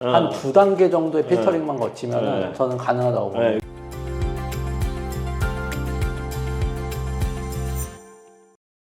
한 2단계 정도의 필터링만 거치면 저는 가능하다고 봅니다.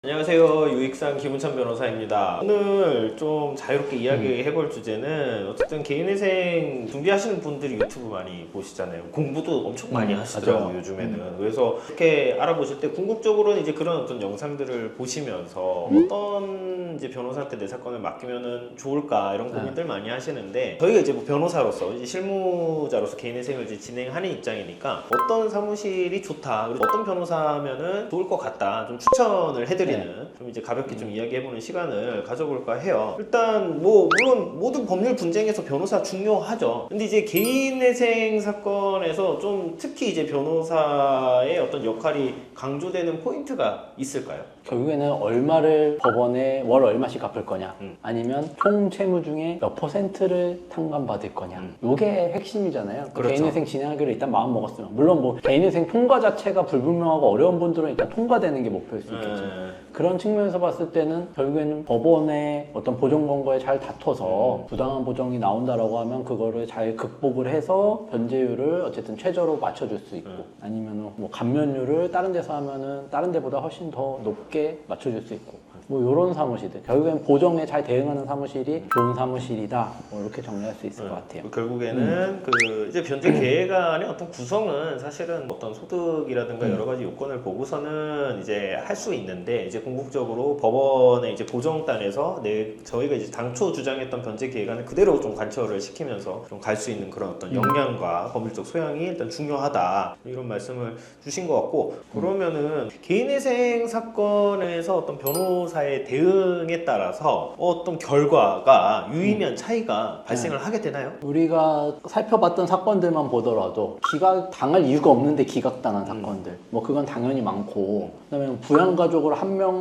안녕하세요. 유익상 김은찬 변호사입니다. 오늘 좀 자유롭게 이야기해볼 주제는 어쨌든 개인회생 준비하시는 분들이 유튜브 많이 보시잖아요. 공부도 엄청 많이 하시더라고요, 맞아요. 요즘에는. 그래서 이렇게 알아보실 때 궁극적으로는 이제 그런 어떤 영상들을 보시면서 어떤 이제 변호사한테 내 사건을 맡기면은 좋을까 이런 고민들 많이 하시는데 저희가 이제 뭐 변호사로서 이제 실무자로서 개인회생을 이제 진행하는 입장이니까 어떤 사무실이 좋다, 그리고 어떤 변호사면은 좋을 것 같다 좀 추천을 해드리는 좀 이제 가볍게 좀 이야기해보는 시간을 가져볼까 해요. 일단 뭐 물론 모든 법률 분쟁에서 변호사 중요하죠. 근데 이제 개인회생 사건에서 좀 특히 이제 변호사의 어떤 역할이 강조되는 포인트가 있을까요? 결국에는 얼마를 법원에 월 얼마씩 갚을 거냐, 아니면 총 채무 중에 몇 %를 탕감받을 거냐, 이게 핵심이잖아요. 그렇죠. 개인회생 진행하기로 일단 마음 먹었으면, 물론 뭐 개인회생 통과 자체가 불분명하고 어려운 분들은 일단 통과되는 게 목표일 수 있겠죠. 그런 측면에서 봤을 때는 결국에는 법원의 어떤 보정 권고에 잘 다퉈서 부당한 보정이 나온다라고 하면 그거를 잘 극복을 해서 변제율을 어쨌든 최저로 맞춰줄 수 있고, 아니면 뭐 감면율을 다른 데서 하면은 다른 데보다 훨씬 더 높게 맞춰줄 수 있고, 뭐 이런 사무실들, 결국엔 보정에 잘 대응하는 사무실이 좋은 사무실이다, 뭐 이렇게 정리할 수 있을 것 같아요. 결국에는 그 이제 변제 계획안의 어떤 구성은 사실은 어떤 소득이라든가 여러 가지 요건을 보고서는 이제 할 수 있는데, 이제 궁극적으로 법원의 이제 보정단에서 저희가 이제 당초 주장했던 변제 계획안을 그대로 좀 관철을 시키면서 좀 갈 수 있는 그런 어떤 역량과 법률적 소양이 일단 중요하다, 이런 말씀을 주신 것 같고, 그러면은 개인회생 사건에서 어떤 변호사의 대응에 따라서 어떤 결과가 유의미한 차이가 발생을 하게 되나요? 우리가 살펴봤던 사건들만 보더라도 기각 당할 이유가 없는데 기각당한 사건들, 뭐 그건 당연히 많고, 그다음에 부양가족을 한 명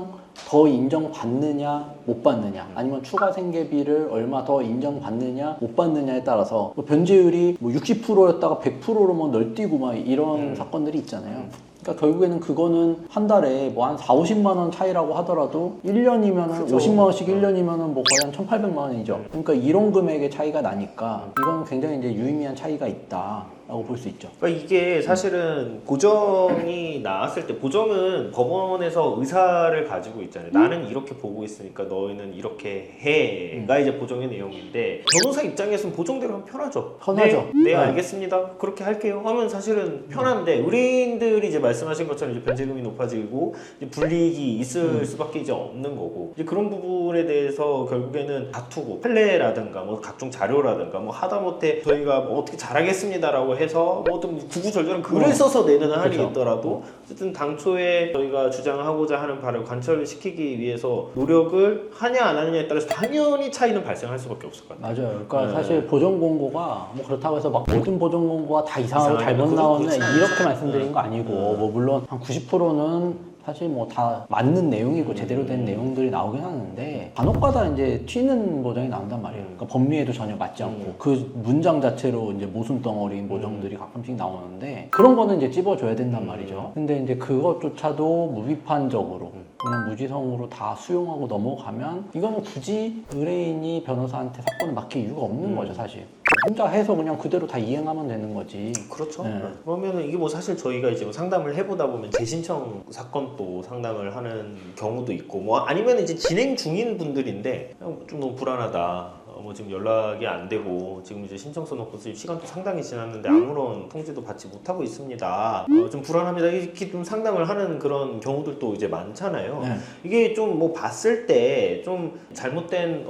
더 인정받느냐 못 받느냐, 아니면 추가 생계비를 얼마 더 인정받느냐 못 받느냐에 따라서 뭐 변제율이 뭐 60%였다가 100%로 뭐 널뛰고 막 이런 사건들이 있잖아요. 그러니까 결국에는 그거는 한 달에 뭐 한 4, 50만 원 차이라고 하더라도 1년이면은 50만 원씩 1년이면은 뭐 거의 한 1,800만 원이죠. 그러니까 이런 금액의 차이가 나니까 이건 굉장히 이제 유의미한 차이가 있다라고 볼 수 있죠. 그러니까 이게 사실은 보정이 나왔을 때, 보정은 법원에서 의사를 가지고 있잖아요. 나는 이렇게 보고 있으니까 너희는 이렇게 해가 이제 보정의 내용인데, 변호사 입장에서는 보정대로 하면 편하죠. 편하죠. 네, 알겠습니다. 그렇게 할게요 하면 사실은 편한데, 의뢰인들이 이제 말씀하신 것처럼 이제 변제금이 높아지고 이제 불이익이 있을 수밖에 이제 없는 거고, 이제 그런 부분에 대해서 결국에는 다투고 판례라든가 뭐 각종 자료라든가 뭐 하다못해 저희가 뭐 어떻게 잘하겠습니다라고 해서 뭐 어떤 구구절절한 글을 써서 내는 한이 그렇죠. 있더라도 어쨌든 당초에 저희가 주장하고자 하는 바를 관철시키기 위해서 노력을 하냐 안 하느냐에 따라서 당연히 차이는 발생할 수밖에 없을 것 같아요. 맞아요. 그러니까 사실 보정 공고가 뭐 그렇다고 해서 막 모든 보정 공고가 다 이상하고 잘못 나오는 이렇게 말씀드린 거 아니고, 뭐 물론 한 90%는 사실 뭐 다 맞는 내용이고 제대로 된 내용들이 나오긴 하는데, 간혹가다 이제 튀는 보정이 나온단 말이에요. 그러니까 법리에도 전혀 맞지 않고 그 문장 자체로 이제 모순 덩어리인 보정들이 가끔씩 나오는데, 그런 거는 이제 찝어줘야 된단 말이죠. 근데 이제 그것조차도 무비판적으로 그냥 무지성으로 다 수용하고 넘어가면 이거는 굳이 의뢰인이 변호사한테 사건을 맡길 이유가 없는 거죠, 사실. 혼자 해서 그냥 그대로 다 이행하면 되는 거지. 그렇죠. 네. 그러면은 이게 뭐 사실 저희가 이제 뭐 상담을 해보다 보면 재신청 사건도 상담을 하는 경우도 있고, 뭐 아니면 이제 진행 중인 분들인데 좀 너무 불안하다, 뭐 지금 연락이 안 되고 지금 이제 신청서 넣고 시간도 상당히 지났는데 아무런 통지도 받지 못하고 있습니다, 좀 불안합니다, 이렇게 좀 상담을 하는 그런 경우들도 이제 많잖아요. 네. 이게 좀 뭐 봤을 때 좀 잘못된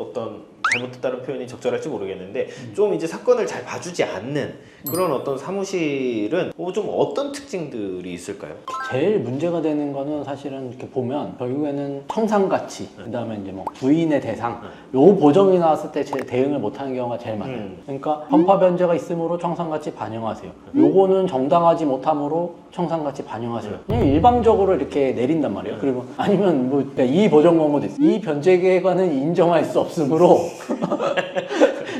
잘못했다는 표현이 적절할지 모르겠는데, 좀 이제 사건을 잘 봐주지 않는 그런 어떤 사무실은 뭐 좀 어떤 특징들이 있을까요? 제일 문제가 되는 거는 사실은 이렇게 보면 결국에는 청산가치, 그 다음에 이제 뭐 부인의 대상, 요 보정이 나왔을 때 제 대응을 못하는 경우가 제일 많아요. 그러니까 편파 변제가 있으므로 청산가치 반영하세요. 요거는 정당하지 못함으로 청산가치 반영하세요. 그냥 일방적으로 이렇게 내린단 말이에요. 그리고 아니면 뭐 이 보정 권고도 있어요. 이 변제 계획안은 인정할 수 없으므로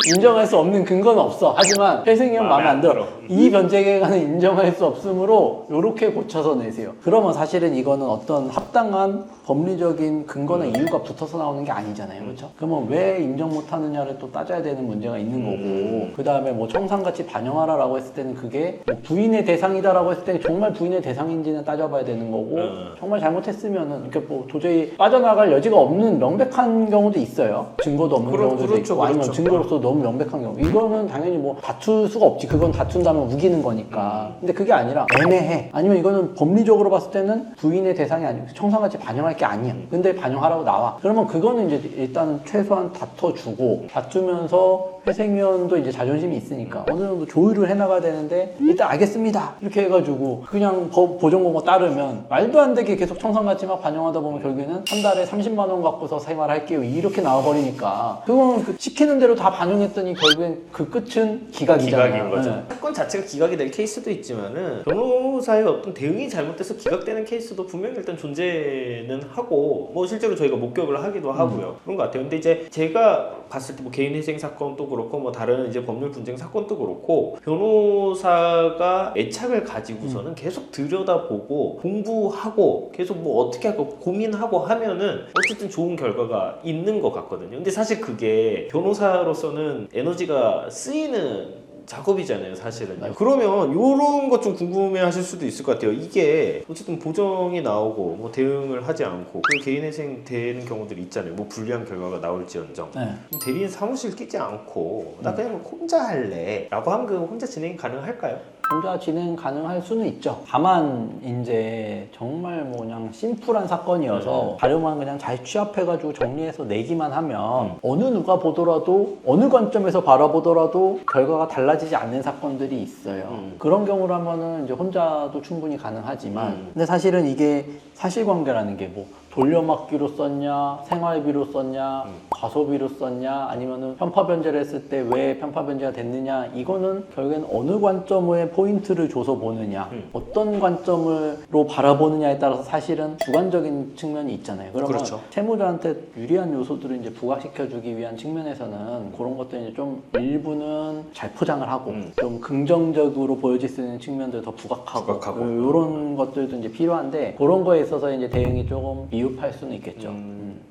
인정할 수 없는 근거는 없어. 하지만 회생위원 마음에 안 들어. 이 변제 계획안은 인정할 수 없으므로 이렇게 고쳐서 내세요. 그러면 사실은 이거는 어떤 합당한 법리적인 근거나 이유가 붙어서 나오는 게 아니잖아요. 그렇죠? 그러면 왜 인정 못하느냐를 또 따져야 되는 문제가 있는 거고, 그 다음에 뭐 청산가치 반영하라라고 했을 때는 그게 뭐 부인의 대상이다라고 했을 때는 정말 부인의 대상인지는 따져봐야 되는 거고, 정말 잘못했으면은 이렇게 뭐 도저히 빠져나갈 여지가 없는 명백한 경우도 있어요. 증거도 없는 경우도 그렇죠, 있고, 아니면 그렇죠. 증거로서 너무 명백한 경우. 이거는 당연히 뭐 다툴 수가 없지. 그건 다툰다면 우기는 거니까. 근데 그게 아니라 애매해. 아니면 이거는 법리적으로 봤을 때는 부인의 대상이 아니고 청산가치 반영할 게 아니야. 근데 반영하라고 나와. 그러면 그거는 이제 일단은 최소한 다퉈주고, 다투면서 회생위원도 이제 자존심이 있으니까 어느 정도 조율을 해나가야 되는데, 일단 알겠습니다 이렇게 해가지고 그냥 법 보존공고 따르면 말도 안 되게 계속 청산가치 막 반영하다 보면 결국에는 한 달에 30만 원 갖고서 생활할게요 이렇게 나와버리니까, 그건 그 시키는 대로 다 반영했더니 결국엔 그 끝은 기각이잖아요. 기각인 거죠. 네. 사건 자체가 기각이 될 케이스도 있지만은 변호사의 어떤 대응이 잘못돼서 기각되는 케이스도 분명히 일단 존재는 하고, 뭐 실제로 저희가 목격을 하기도 하고요. 그런 것 같아요. 근데 이제 제가 봤을 때 뭐 개인회생 사건도 그렇고 뭐 다른 이제 법률 분쟁 사건도 그렇고, 변호사가 애착을 가지고서는 계속 들여다보고 공부하고 계속 뭐 어떻게 할까 고민하고 하면은 어쨌든 좋은 결과가 있는 것 같거든요. 근데 사실 그게 변호사로서는 에너지가 쓰이는 작업이잖아요, 사실은요. 그러면 이런 것 좀 궁금해하실 수도 있을 것 같아요. 이게 어쨌든 보정이 나오고 뭐 대응을 하지 않고 그 개인회생 되는 경우들이 있잖아요. 뭐 불리한 결과가 나올지언정. 네. 대리인 사무실 끼지 않고 나 그냥 혼자 할래라고 하면 그 혼자 진행이 가능할까요? 혼자 진행 가능할 수는 있죠. 다만 이제 정말 뭐 그냥 심플한 사건이어서 자료만 그냥 잘 취합해가지고 정리해서 내기만 하면 어느 누가 보더라도 어느 관점에서 바라보더라도 결과가 달라지지 않는 사건들이 있어요. 그런 경우라면은 이제 혼자도 충분히 가능하지만, 근데 사실은 이게 사실관계라는 게 뭐 돌려막기로 썼냐, 생활비로 썼냐, 과소비로 썼냐, 아니면은 편파 변제를 했을 때 왜 편파 변제가 됐느냐, 이거는 결국엔 어느 관점에 포인트를 줘서 보느냐, 어떤 관점으로 바라보느냐에 따라서 사실은 주관적인 측면이 있잖아요. 그러면 그렇죠. 채무자한테 유리한 요소들을 이제 부각시켜주기 위한 측면에서는 그런 것들 이제 좀 일부는 잘 포장을 하고 좀 긍정적으로 보여질 수 있는 측면들 더 부각하고 이런 것들도 이제 필요한데, 그런 거에 있어서 이제 대응이 조금 미흡할 수는 있겠죠.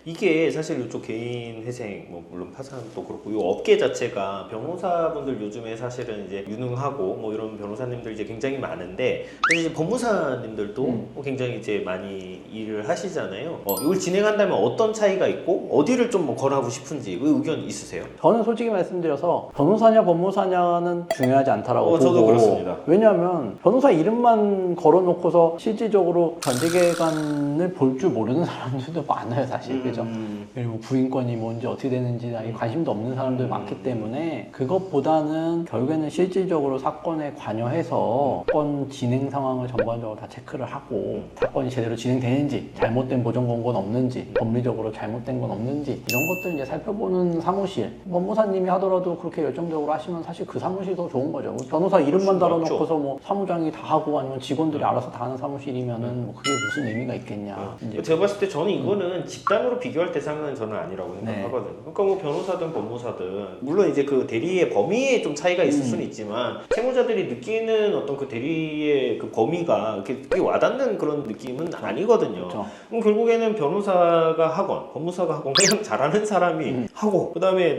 이게 사실 이쪽 개인 회생, 뭐 물론 파산도 그렇고 이 업계 자체가 변호사분들 요즘에 사실은 이제 유능하고 뭐 이런 변호사님들 이제 굉장히 많은데, 사실 이제 법무사님들도 뭐 굉장히 이제 많이 일을 하시잖아요. 이걸 진행한다면 어떤 차이가 있고 어디를 좀 뭐 권하고 싶은지 그 의견 있으세요? 저는 솔직히 말씀드려서 변호사냐 법무사냐는 중요하지 않다라고 보고, 저도 그렇습니다. 왜냐하면 변호사 이름만 걸어놓고서 실질적으로 변제계획안을 볼 줄 모르는 사람들도 많아요, 사실. 그죠? 그리고 부인권이 뭔지 어떻게 되는지 아예 관심도 없는 사람들이 많기 때문에, 그것보다는 결국에는 실질적으로 사건에 관여해서 사건 진행 상황을 전반적으로 다 체크를 하고, 사건이 제대로 진행되는지, 잘못된 보정 권고는 없는지, 법리적으로 잘못된 건 없는지, 이런 것들 이제 살펴보는 사무실, 법무사님이 하더라도 그렇게 열정적으로 하시면 사실 그 사무실이 더 좋은 거죠. 변호사 이름만 달아놓고서 뭐 사무장이 다 하고 아니면 직원들이 알아서 다 하는 사무실이면은 뭐 그게 무슨 의미가 있겠냐. 이제 제가 봤을 때 저는 이거는 집단으로 비교할 대상은 저는 아니라고 생각하거든요. 그러니까 뭐 변호사든 법무사든 물론 이제 그 대리의 범위에 좀 차이가 있을 수는 있지만, 채무자들이 느끼는 어떤 그 대리의 그 범위가 이렇게 와닿는 그런 느낌은 아니거든요. 그렇죠. 그럼 결국에는 변호사가 하건 법무사가 하건 그냥 잘하는 사람이 하고, 그다음에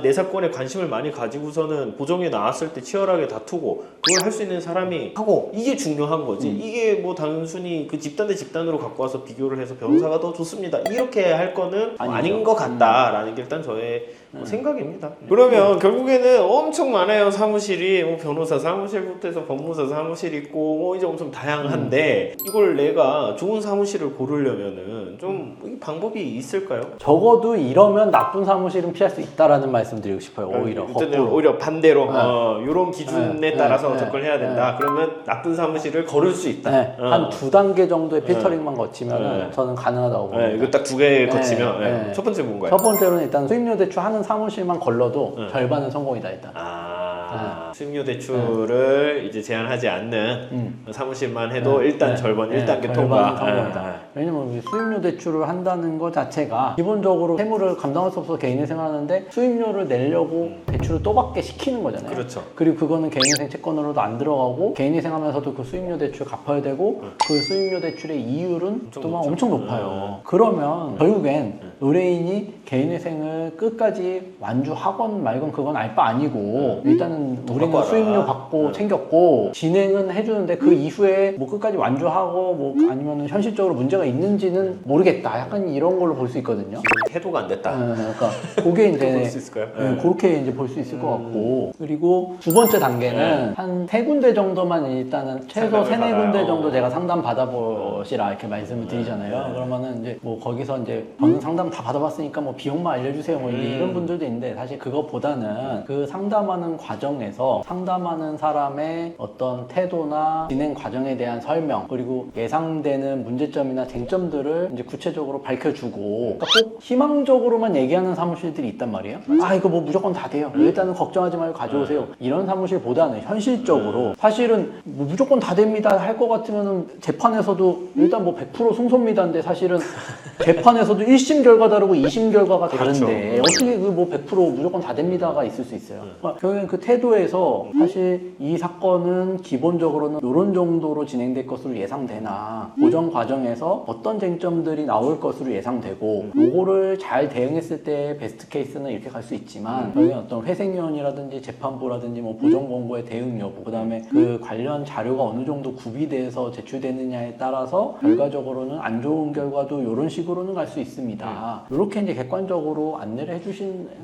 내 사건에 관심을 많이 가지고서는 보정에 나왔을 때 치열하게 다투고 그걸 할 수 있는 사람이 하고, 이게 중요한 거지. 이게 뭐 단순히 그 집단 대 집단으로 갖고 와서 비교를 해서 변호사가 더 좋습니다 이렇게 할 거는 아닌 것 같다라는 게 일단 저의 생각입니다. 그러면 결국에는 엄청 많아요, 사무실이. 뭐 변호사 사무실부터 해서 법무사 사무실 있고 뭐 이제 엄청 다양한데, 이걸 내가 좋은 사무실을 고르려면은 좀 방법이 있을까요? 적어도 이러면 나쁜 사무실은 피할 수 있다라는 말씀 드리고 싶어요. 오히려 일단은 오히려 반대로 이런 기준에 따라서 접근해야 된다. 네. 그러면 나쁜 사무실을 고를 수 있다. 네, 한 2단계 정도의 필터링만 거치면 저는 가능하다고 봅니다. 이거 딱 2개 거치면 네, 네. 첫 번째 뭔가요? 첫 번째로는 일단 수임료 대출 하는 사무실만 걸러도 절반은 성공이다 일단. 수임료 대출을 이제 제한하지 않는 사무실만 해도 일단 절반 1단계 통과. 성공이다. 왜냐면 우리 수임료 대출을 한다는 것 자체가 기본적으로 세무를 감당할 수 없어서 개인이 생활하는데 수임료를 내려고 대출을 또 받게 시키는 거잖아요. 그렇죠. 그리고 그거는 개인회생 채권으로도 안 들어가고 개인이 생하면서도 그 수임료 대출 갚아야 되고 그 수임료 대출의 이율은 또 막 엄청 높아요. 그러면 결국엔 의뢰인이 개인회생을 끝까지 완주하건 말건 그건 알 바 아니고 일단은 우리는 수임료 받고 챙겼고 진행은 해주는데 그 이후에 뭐 끝까지 완주하고 뭐 아니면 현실적으로 문제가 있는지는 모르겠다. 약간 이런 걸로 볼 수 있거든요. 태도가 안 됐다. 그러니까 그게 이제 볼 수 있을까요? 그렇게 이제 볼 수 있을 것 같고 그리고 두 번째 단계는 한 3군데 정도만 일단은 최소 상담을 3-4군데 받아요. 정도 제가 상담 받아보시라 이렇게 말씀을 드리잖아요. 그러면은 이제 뭐 거기서 이제 저는 상담 다 받아봤으니까 뭐 비용만 알려주세요 뭐 이런 분들도 있는데 사실 그것보다는 그 상담하는 과정에서 상담하는 사람의 어떤 태도나 진행 과정에 대한 설명 그리고 예상되는 문제점이나 쟁점들을 이제 구체적으로 밝혀주고 그러니까 꼭 희망적으로만 얘기하는 사무실들이 있단 말이에요. 아 이거 뭐 무조건 다 돼요. 일단은 걱정하지 말고 가져오세요. 이런 사무실보다는 현실적으로 사실은 뭐 무조건 다 됩니다 할 것 같으면은 재판에서도 일단 뭐 100% 승소입니다인데 사실은 재판에서도 1심 결과 다르고 2심 결과가 다른데 어떻게 그 뭐 100% 무조건 다 됩니다가 있을 수 있어요. 그러니까 결국엔 그 태도에서 사실 이 사건은 기본적으로는 이런 정도로 진행될 것으로 예상되나 보정 과정에서 어떤 쟁점들이 나올 것으로 예상되고 요거를 잘 대응했을 때 베스트 케이스는 이렇게 갈 수 있지만 여기 어떤 회생위원이라든지 재판부라든지 뭐 보정 공고의 대응 여부 그다음에 그 관련 자료가 어느 정도 구비돼서 제출되느냐에 따라서 결과적으로는 안 좋은 결과도 이런 식으로는 갈 수 있습니다. 이렇게 이제 객관적으로 안내를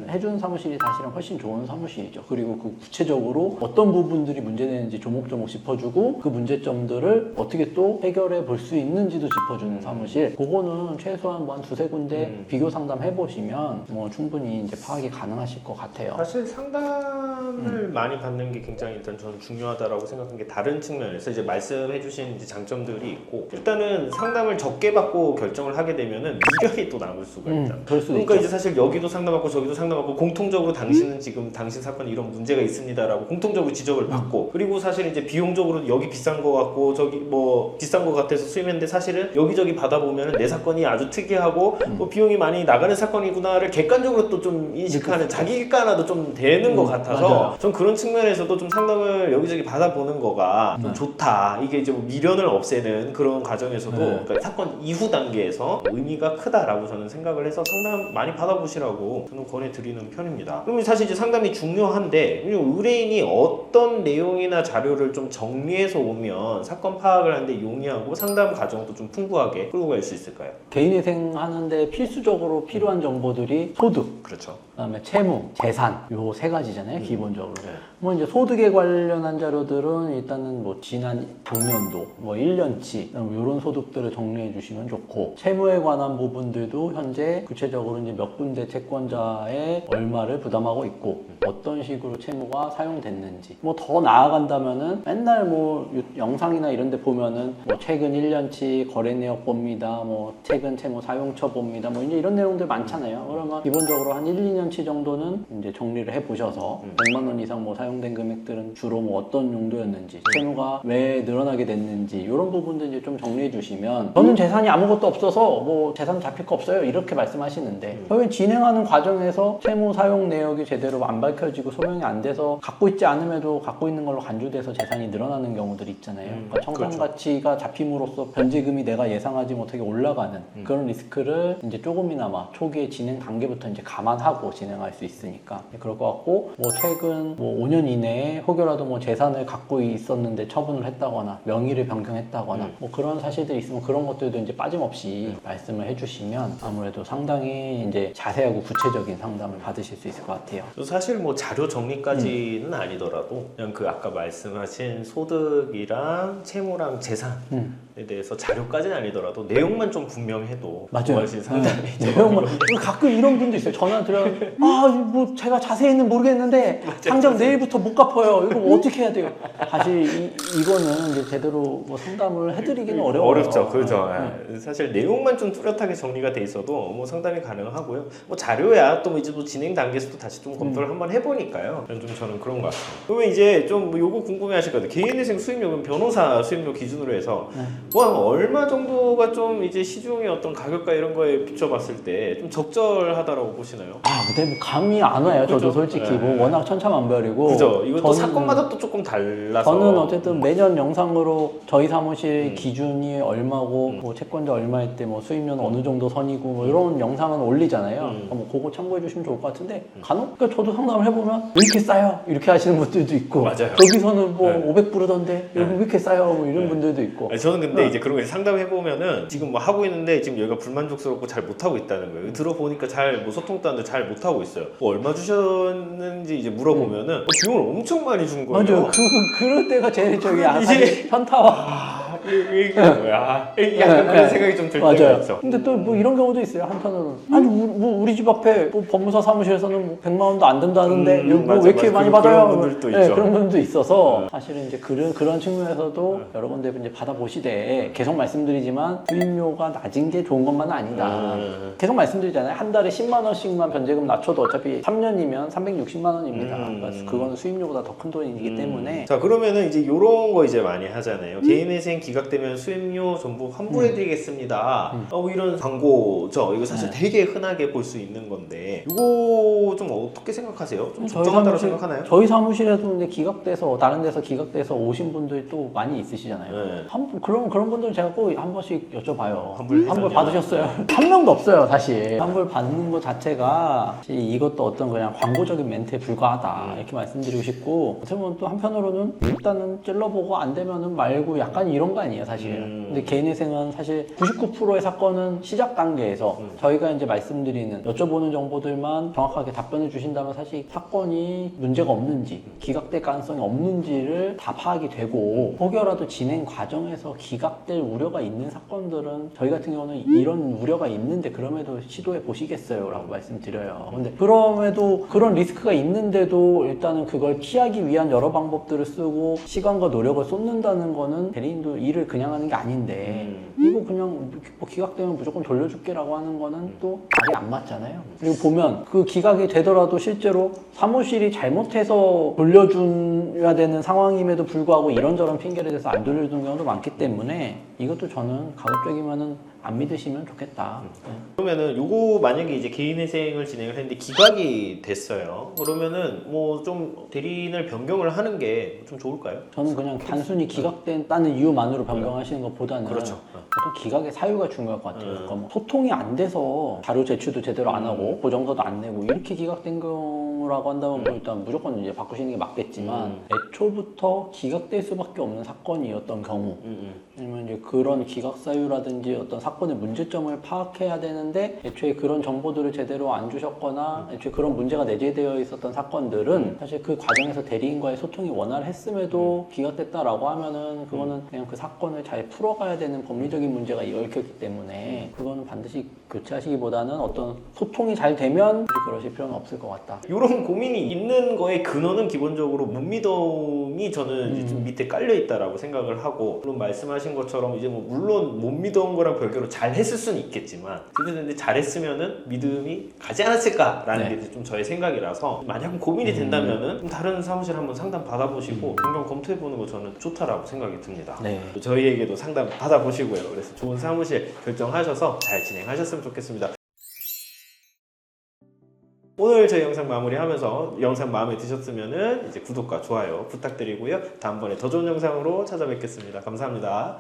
해주는 사무실이 사실은 훨씬 좋은 사무실이죠. 그리고 그 구체적으로 어떤 부분들이 문제되는지 조목조목 짚어주고 그 문제점들을 어떻게 또 해결해 볼 수 있는지도 짚어주는 사무실. 그거는 최소한 뭐 한 2-3군데 비교 상담 해보시면 뭐 충분히 이제 파악이 가능하실 것 같아요. 사실 상담을 많이 받는 게 굉장히 일단 저는 중요하다라고 생각한 게 다른 측면에서 이제 말씀해주신 이제 장점들이 있고 일단은 상담을 적게 받고 결정을 하게 되면은 미련이 또 남을 수가 있다. 그럴 수도 그러니까 있죠. 이제 사실 여기도 상담받고 저기도 상담받고 공통적으로 당신은 지금 당신 사건에 이런 문제가 있습니다라고 공통적으로 지적을 받고 그리고 사실 이제 비용적으로 여기 비싼 거 같고 저기 뭐 비싼 거 같아서 수임했는데 사실은 여기저기 받아보면 내 사건이 아주 특이하고 뭐 비용이 많이 나가는 사건이구나를 객관적으로 또 좀 인식하는 자기 객관화도 좀 되는 것 같아서 맞아요. 전 그런 측면에서도 좀 상담을 여기저기 받아보는 거가 좀 좋다. 이게 이제 뭐 미련을 없애는 그런 과정에서도 그러니까 사건 이후 단계에서 의미가 크다라고 저는 생각을 해서 상담 많이 받아보시라고 저는 권해드리는 편입니다. 그러면 사실 이제 상담이 중요한데 의뢰인이 어떤 내용이나 자료를 좀 정리해서 오면 사건 파악을 하는데 용이하고 상담 과정도 좀 풍부하게 끌고 갈 수 있을까요? 개인회생 하는데 필수적으로 필요한 정보들이 소득, 그렇죠. 그다음에 채무, 재산 요 3가지잖아요. 기본적으로. 뭐 이제 소득에 관련한 자료들은 일단은 뭐 지난 당년도, 뭐 1년치 이런 소득들을 정리해 주시면 좋고 채무에 관한 부분들도 현재 구체적으로 이제 몇 군데 채권자에 얼마를 부담하고 있고 어떤 식으로 채무가 사용됐는지 뭐 더 나아간다면은 맨날 뭐 영상이나 이런 데 보면은 뭐 최근 1년치 거래 내역 봅니다. 뭐 최근 채무 사용처 봅니다. 뭐 이제 이런 내용들 많잖아요. 그러면 기본적으로 한 1-2년치 정도는 이제 정리를 해 보셔서 100만 원 이상 뭐 사용된 금액들은 주로 뭐 어떤 용도였는지 채무가 왜 늘어나게 됐는지 이런 부분들 이제 좀 정리해 주시면 저는 재산이 아무것도 없어서 뭐 재산 잡힐 거 없어요 이렇게 말씀하시는데 결국엔 진행하는 과정에서 채무 사용 내역이 제대로 안 밝혀지고 소명이 안 돼서 갖고 있지 않음에도 갖고 있는 걸로 간주돼서 재산이 늘어나는 경우들이 있잖아요. 그러니까 청산 가치가 잡힘으로써 변제금이 내가 예상하지 못하게 올라가는 그런 리스크를 이제 조금이나마 초기에 진행 단계부터 이제 감안하고 진행할 수 있으니까 그럴 것 같고 뭐 최근 뭐 5년 이내에 혹여라도 뭐 재산을 갖고 있었는데 처분을 했다거나 명의를 변경했다거나 뭐 그런 사실들이 있으면 그런 것들도 이제 빠짐없이 말씀을 해주시면 아무래도 상당히 이제 자세하고 구체적인 상담을 받으실 수 있을 것 같아요. 사실 뭐 자료 정리까지는 아니더라도 그냥 그 아까 말씀하신 소득이랑 채무랑 재산에 대해서 자료까지는 아니더라도 내용만 좀 분명해도 맞아요. 훨씬 상담이 내용만 가끔 이런 분도 있어요. 전화 드려 뭐 제가 자세히는 모르겠는데 당장 내일부터 못 갚아요. 이거 뭐 어떻게 해야 돼요? 사실 이거는 이제 제대로 뭐 상담을 해드리기는 어려워요. 어렵죠. 그렇죠. 사실 내용만 좀 뚜렷하게 정리가 돼 있어도 뭐 상담이 가능하고요. 뭐 자료야 또 이제 뭐 진행 단계에서도 다시 좀 검토를 한번 해보니까요. 좀 저는 그런 것 같습니다. 그러면 이제 좀뭐 요거 궁금해하실 거예요. 개인회생 수임료는 변호사 수임료 기준으로 해서 뭐 한 얼마 정도가 좀 이제 시중의 어떤 가격과 이런 거에 비춰봤을 때 좀 적절하다라고 보시나요? 근데 뭐 감이 안 와요. 저도 그죠? 솔직히 네. 뭐 워낙 천차만별이고. 그죠. 이것도 저는- 사건마다 또 조금 달라서. 저는 어쨌든 매년 영상으로 저희 사무실 기준이 얼마고 뭐 채권자 얼마일 때 뭐 수임료는 어느 정도 선이고 뭐 이런 영상은 올리잖아요. 뭐 그거 참고해 주시면 좋을 것 같은데 간혹 그러니까 저도 상담을 해보면 왜 이렇게 싸요? 이렇게 하시는 분들도 있고 맞아요. 저기서는 뭐 네. 500 부르던데 여기 왜 이렇게 싸요? 뭐 이런 분들도 있고. 아니, 저는 근데 이제 그런 거 상담해 보면은 지금 뭐 하고 있는데 지금 여기가 불만족스럽고 잘 못하고 있다는 거예요. 들어보니까 잘 뭐 소통도 하는데 잘 못하고 있어요. 뭐 얼마 주셨는지 이제 물어보면은 비용을 엄청 많이 준 거예요. 맞아요. 그럴 때가 제일 저기 이제- 사실 현타와 이게 뭐야? 약간 그런 생각이 좀 들 때가 맞아요. 있죠. 근데 또 뭐 이런 경우도 있어요. 한편으로는 아니 우리 집 앞에 뭐 법무사 사무실에서는 뭐 100만 원도 안 된다는데 여기 뭐 맞아, 왜 이렇게 맞아. 많이 그런 받아요? 분들도 네, 있죠. 그런 분도 있어서 사실은 이제 그런 측면에서도 여러 군데 이제 받아보시되 계속 말씀드리지만 수임료가 낮은 게 좋은 것만은 아니다. 계속 말씀드리잖아요. 한 달에 10만 원씩만 변제금 낮춰도 어차피 3년이면 360만 원입니다. 그러니까 그거는 수임료보다 더 큰 돈이기 때문에 자 그러면은 이제 요런 거 이제 많이 하잖아요. 개인회생 기각되면 수임료 전부 환불해드리겠습니다. 이런 광고죠. 이거 사실 되게 흔하게 볼 수 있는 건데 이거 좀 어떻게 생각하세요? 좀 적정하다고 생각하나요? 저희 사무실에도 이제 기각돼서 다른 데서 기각돼서 오신 분들이 또 많이 있으시잖아요. 네. 그런 분들 제가 꼭 한 번씩 여쭤봐요. 환불 받으셨어요? 한 명도 없어요, 사실. 환불 받는 것 자체가 사실 이것도 어떤 그냥 광고적인 멘트에 불과하다 이렇게 말씀드리고 싶고 어떻게 보면 또 한편으로는 일단은 찔러보고 안 되면은 말고 약간 이런 거 아니에요, 사실. 근데 개인회생은 사실 99%의 사건은 시작 단계에서 저희가 이제 말씀드리는 여쭤보는 정보들만 정확하게 답변해 주신다면 사실 사건이 문제가 없는지 기각될 가능성이 없는지를 다 파악이 되고 혹여라도 진행 과정에서 기각될 우려가 있는 사건들은 저희 같은 경우는 이런 우려가 있는데 그럼에도 시도해 보시겠어요? 라고 말씀드려요. 근데 그럼에도 그런 리스크가 있는데도 일단은 그걸 피하기 위한 여러 방법들을 쓰고 시간과 노력을 쏟는다는 거는 대리인도 일을 그냥 하는 게 아닌데 이거 그냥 뭐 기각되면 무조건 돌려줄게라고 하는 거는 또 말이 안 맞잖아요. 그리고 보면 그 기각이 되더라도 실제로 사무실이 잘못해서 돌려줘야 되는 상황임에도 불구하고 이런저런 핑계를 대서 안 돌려주는 경우도 많기 때문에 이것도 저는 가급적이면은 안 믿으시면 좋겠다. 그러면은 요거 만약에 이제 개인회생을 진행을 했는데 기각이 됐어요. 그러면은 뭐 좀 대리인을 변경을 하는 게 좀 좋을까요? 저는 그냥 단순히 기각된다는 이유만으로 변경하시는 것보다는 그렇죠. 어떤 기각의 사유가 중요할 것 같아요. 그러니까 뭐 소통이 안 돼서 자료 제출도 제대로 안 하고 보정서도 안 내고 이렇게 기각된 경우라고 한다면 뭐 일단 무조건 이제 바꾸시는 게 맞겠지만 애초부터 기각될 수밖에 없는 사건이었던 경우 아니면 이제 그런 기각 사유라든지 어떤 사건의 문제점을 파악해야 되는데 애초에 그런 정보들을 제대로 안 주셨거나 애초에 그런 문제가 내재되어 있었던 사건들은 사실 그 과정에서 대리인과의 소통이 원활했음에도 기각됐다라고 하면은 그거는 그냥 그 사건을 잘 풀어가야 되는 법리적인 문제가 얽혔기 때문에 그거는 반드시 교체하시기보다는 어떤 소통이 잘 되면 굳이 그러실 필요는 없을 것 같다. 이런 고민이 있는 거의 근원은 기본적으로 못 믿음이 저는 이제 좀 밑에 깔려 있다라고 생각을 하고 물론 말씀하신 것처럼 이제 뭐 물론 못 믿은 거랑 별개로 잘 했을 수는 있겠지만 근데 잘했으면은 믿음이 가지 않았을까라는 게 좀 저의 생각이라서 만약 고민이 된다면은 좀 다른 사무실 한번 상담 받아보시고 변경 검토해 보는 거 저는 좋다라고 생각이 듭니다. 네. 또 저희에게도 상담 받아보시고요. 그래서 좋은 사무실 결정하셔서 잘 진행하셨으면 좋겠습니다. 오늘 저희 영상 마무리하면서 영상 마음에 드셨으면은 이제 구독과 좋아요 부탁드리고요. 다음번에 더 좋은 영상으로 찾아뵙겠습니다. 감사합니다.